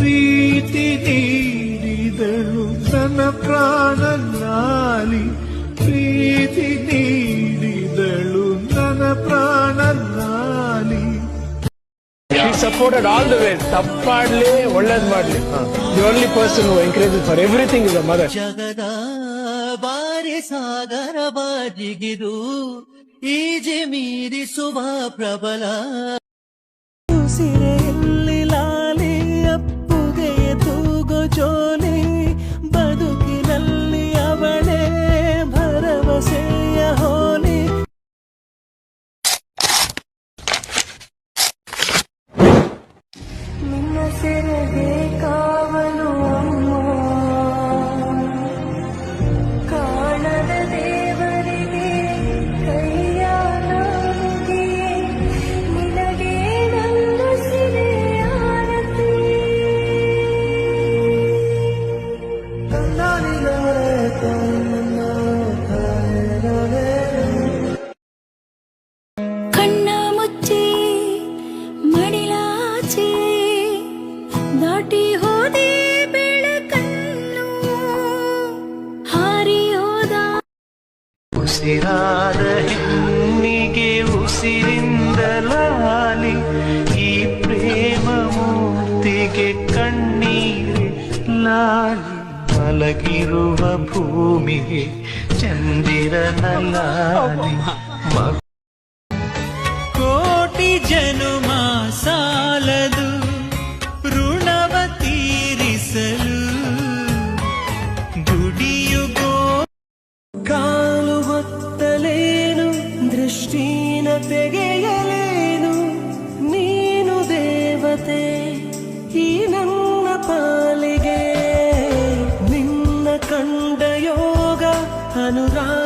ಪ್ರೀತಿ ನೀಡಿದಳು ನನ್ನ ಪ್ರಾಣ ಲಾಲಿ, ಪ್ರೀತಿ ನೀಡಿದಳು ನನ್ನ ಪ್ರಾಣ ಲಾಲಿ. She supported all the way. ತಪ್ಪು ಮಾಡ್ಲಿ ಒಳ್ಳೇದ್ ಮಾಡ್ಲಿ. The only person who encourages for everything is a mother. ಜಗದ ಬಾರಿ ಸಾಗರ ಬಾಜಿಗಿದು ಈಜೆ ಮೀರಿಸುವ ಪ್ರಬಲ ಉಸಿರೆಯಲ್ಲಿ ಲಾಲಿ ಅಪ್ಪುಗೆಯ ತೂಗೋ ಜೋಲಿ, ಬದುಕಿನಲ್ಲಿ ಅವಳೇ ಭರವಸೆಯ ಹೋಲಿ. ನಿನ್ನ ಸೆರೆಗೆ ಕಾವಲು ಅಮ್ಮ, ಕಾಣದ ದೇವರಿಗೆ ಕೈಯ ನಾಗಿ, ನಿನಗೆ ನನ್ನ ಸಿರೆ ಆರತಿ. ಕಣ್ಣ ಮುಚ್ಚಿ ಮಡಿಲಾಚಿ ದಾಟಿ ಹೋದೆ ಬೆಳಕನ್ನು, ಹಾರಿ ಹೋದ ಉಸಿರಾದ ಹೆಣ್ಣಿಗೆ ಉಸಿರಿಂದ ಲಾಲಿ, ಈ ಪ್ರೇಮ ಮೂರ್ತಿಗೆ ಕಣ್ಣೀರೆ ಲಾಲಿ. ಮಲಗಿರುವ ಭೂಮಿಗೆ ಚಂದಿರನ ಲಾಲಿ, ಕೋಟಿ ಜನುಮ ಸಾಲದು ಋಣವ ತೀರಿಸಲು ದುಡಿಯುಗೋ. ಕಾಲು ಹೊತ್ತಲೇನು ದೃಷ್ಟಿನ ತೆಗೆಯಲೇನು, ನೀನು ದೇವತೆ ಈ ನನ್ನ ಪಾಲಿಗೆ. ನಿನ್ನ ಕಂಡ ಯೋಗ ಅನುರಾಗ